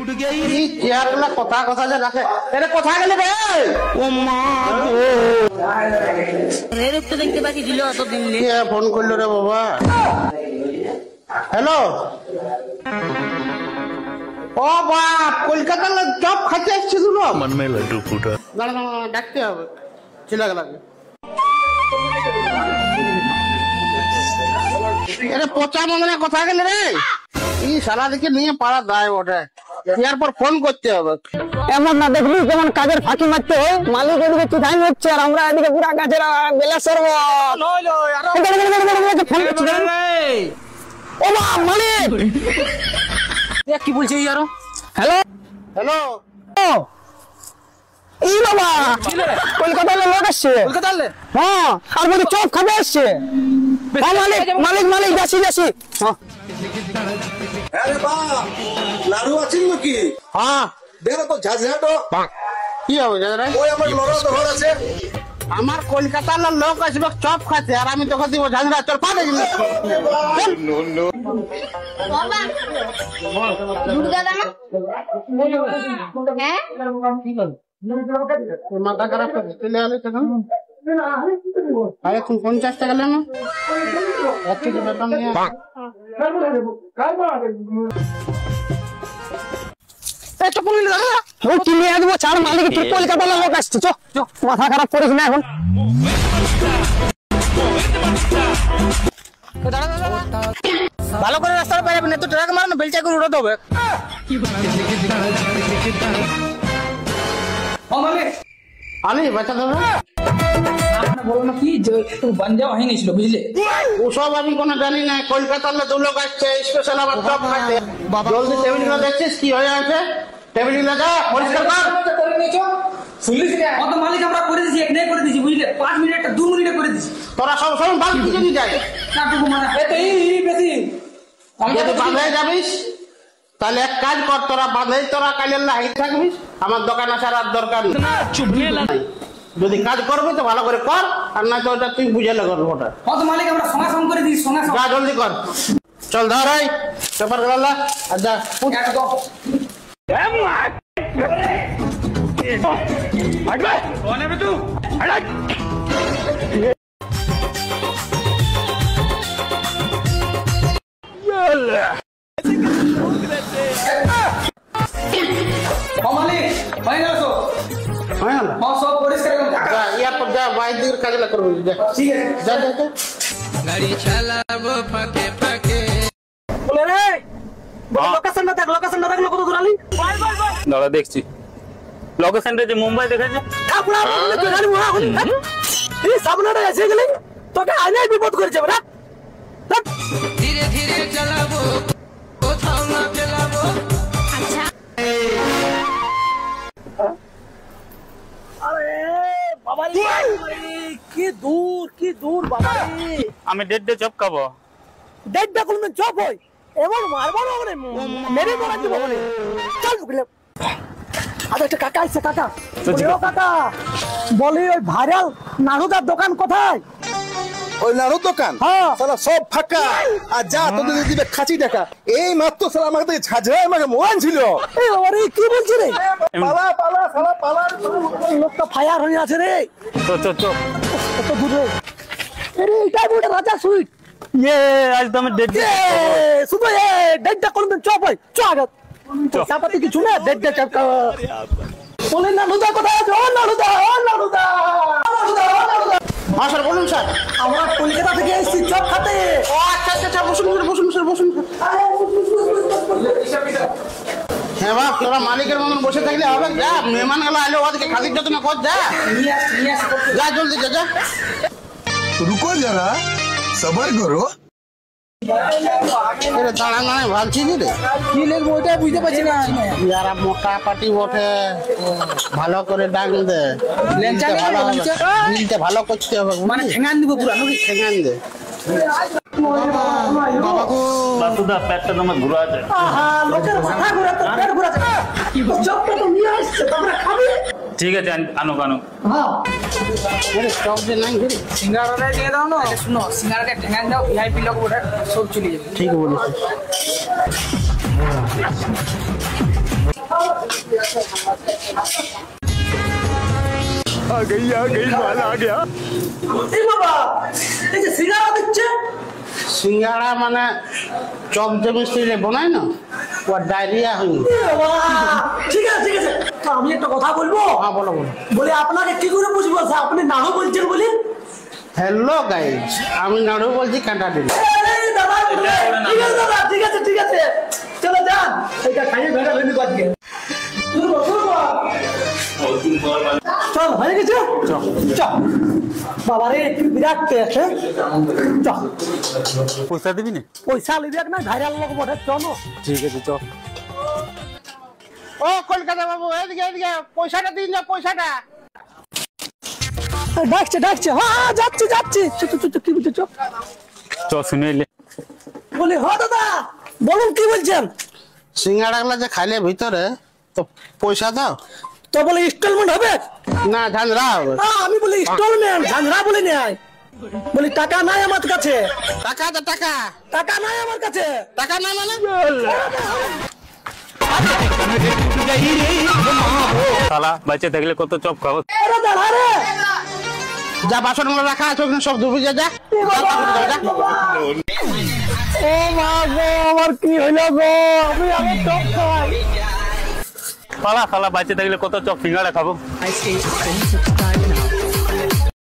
उठ गई यार ना কথা কথা যে রাখে এরে কোথায় গেলি রে ও মা গো রে তো দেখতে বাকি দিল এত দিন কে ফোন করলো রে বাবা হ্যালো ও বাপ কলকাতা লা জব খাইতে আসছিস তুই মন মে লাড্ডু ফুটা না না ডাকতে হবে চিলা গেল এরে পচা মনে কোথায় গেলি রে এই শালা দেখে নিয়ে পাড়া দায় ওঠে এরপর ফোন করতে হবে এমন না দেখলি যেমন কাজের ফাঁকি মারতে হয় মালিক এদিকে চিঠাই হচ্ছে আর আমরা এদিকে পুরা গাছের বেলা সরব ও মা মালিক কি বলছে ইয়ারো হ্যালো হ্যালো এই বাবা কলকাতার লোক আসছে কলকাতার হ্যাঁ আর বলি চপ খাবে আসছে মালিক মালিক মালিক যাচ্ছি যাচ্ছি আরে বা লাড়ু আছিস নাকি হ্যাঁ দেখো তো ঝাঝাটো কি হবে দাদা ওই আমার লড়া তো ঘর আছে আমার কলকাতার লোক আসবে চপ খাতে আর আমি তোকে দিব ঝাঁঝরা চল পা দেখি নো নো বাবা দুর্গা দানা হ্যাঁ মাথা খারাপ করে চলে আলে তখন আরে কোন 50 টাকা নেন এক কেজি বেতন নিয়ে এই তো বলিস দাদা ও কি নিয়ে আসবো চার মালিক তুই কলকাতার লোক আসছে চ চ মাথা খারাপ করিস না এখন ভালো করে রাস্তা পাই যাবে না তো ট্রাক মারো না বেলচা করে উড়াতে হবে ও মালিক আনি বাচ্চা দেবে আপনি বলো না কি যে একটু বাঞ্জা হয়ে গেছিল বুঝলে ওসব আমি কোনো জানি না কলকাতার লোক আসছে স্পেশাল আবার চপ খাইতে জলদি টেবিলগুলো দেখছিস কি হয়ে আছে টেবিলগুলো যা পরিষ্কার কর করে নিয়েছো শুনলিস না অত মালিক আমরা করে দিছি এক নাই করে দিছি বুঝলে 5 মিনিট 2 মিনিটে করে দিছি তোরা সব সময় বাদ দিয়ে যদি যায় না টুকু মানে এই তো এই বেশি যদি বাঁধে যাবিস তাহলে এক কাজ কর তোরা বাঁধে তোরা কালের হাইট থাকবিস আমার দোকান আসার আর দরকার নেই যদি কাজ করবি তো ভালো করে কর আর না তো ওটা তুই বুঝে লাগবে ওটা অত মালিক আমরা সঙ্গে সঙ্গে করে দিছি সঙ্গে যা জলদি কর চল ধর এই পেপার গলা আর যা একদম कौन है तू যা বাইরের কাজে লাগ করবি ঠিক আছে যা যা যা গাড়ি চালাবো ফাঁকে ফাঁকে বলে রে লোকেশনটা দেখ লোকেশনটা দেখ কত দূর আলি দাঁড়া দেখছি লোকেশনটা যে মুম্বাই দেখাচ্ছে কাপড়া বলে তো গাড়ি মোড়া হলি এই সামনেটা এসে গেলি তোকে আইনাই বিপদ করে যাবে না ধীরে ধীরে চালাবো কোথাও না ফেলাবো আচ্ছা আরে বাবা রে কি দূর বাবা রে আমি ডেড চপ খাবো দেখবে কোন চপ হয় এমন মারবো না মানে মেরে মারা দিব বলে চল বলে আরে একটা কাকা আছে কাকা বলে ও কাকা বলি ওই ভাইরাল নাড়ুদার দোকান কোথায় ওই লাড়ু দোকান হ্যাঁ শালা সব ফাঁকা আর যা তোদের দিবে খাঁচি টাকা এই মাত্র শালা আমাকে থেকে ঝাঝরা আমাকে মোবাইল ছিল এই আরে কি বলছিস রে পালা পালা শালা পালা লোকটা ফায়ার হয়ে আছে রে তো কত দূরে আরে এটাই বড় রাজা সুইট ইয়ে আজ তো আমি ডেড শুধু এ ডেডটা কোনদিন চপ হয় চপ চাপাতি কিছু না ডেডটা চপ বলে নাড়ুদা কোথায় আছে ও নাড়ুদা হ্যাঁ স্যার বলুন স্যার আমরা কলকাতা থেকে এসেছি চপ খেতে ও আচ্ছা আচ্ছা বসুন হ্যাঁ বাপ তোরা মালিকের মতন বসে থাকলে হবে যা মেহমান গেল আলো ওদেরকে খাতির যত্ন কর যা যা জলদি যা रुको जरा सबर करो দাঁড়া না ভাবছি রে কি লিখবো ওইটা বুঝতে পারছি না যারা মোটা পাটি ওঠে ভালো করে ডাক দে দিলটা ভালো করতে হবে মানে ঠেঙ্গান দিব পুরা নাকি ঠেঙ্গান দে বাবা গো বাসুদা পেটটা তোমার ঘুরা আছে আহা লোকের মাথা ঘোরাতে পেট ঘোরাতে চপটা তো নিয়ে আসছে তোমরা খাবে ঠিক আছে আনো হ্যাঁ আরে স্টক যে নাই ঘুরি সিঙ্গারাটা দিয়ে দাও না শুনো সিঙ্গারাটা ঠেঙ্গান দাও ভিআইপি লোক ওটা সব চলে যাবে ঠিক বলেছিস এই বাবা এই যে সিঙ্গারা দিচ্ছে সিঙ্গাড়া মানে চপ যে মিষ্টি বানায় না ওর ডায়রিয়া হয়নি। ঠিক আছে ঠিক আছে, তো আমি একটা কথা বলবো। হ্যাঁ বলো বলো। বলে আপনাকে কি করে বুঝবো যে আপনি নাও বলছেন বলে? হ্যালো গাইজ, আমি নাড়ু বলছি কাঁটা দিন। এই দাদা, ঠিক আছে দাদা, ঠিক আছে ঠিক আছে, চলো যান, এটা খাইয়ে ভেড়া ভেড়ি বাদ গিয়ে চল হয়ে গেছে। চল বাবা রে, বিরাট টেস্ট। চল পয়সা দিবি না? পয়সা লিবে না, ভাইরাল লোক বটে, চলো। ঠিক আছে চল। ও কলকাতা বাবু, এদিকে এদিকে, পয়সাটা দিন যা, পয়সাটা। ডাকছে ডাকছে, হ্যাঁ যাচ্ছি যাচ্ছি, কি বলছো? চ শুনে এলে বলি হ দাদা, বলুন কি বলছেন? সিঙ্গাড়াগুলা যে খাইলে ভিতরে তো পয়সা দাও। তো বলে ইনস্টলমেন্ট হবে না, ঝাঁঝরা হবে। আমি বলি ইনস্টলমেন্ট, ঝাঁঝরা বলি নাই। বলি টাকা নাই আমার কাছে। টাকা তো টাকা, টাকা নাই আমার কাছে। টাকা না মানে শালা বাচ্চা থাকলে কত চপ খাবো। আরে দাঁড়া রে, যা বাসনগুলো রাখা আছে ওখানে সব ধুবি যা যা। ও মা গো, আমার কি হইলো গো, আমি টক খাই। শালা বাচ্চা থাকলে কত চপ সিঙ্গাড়া খাবো।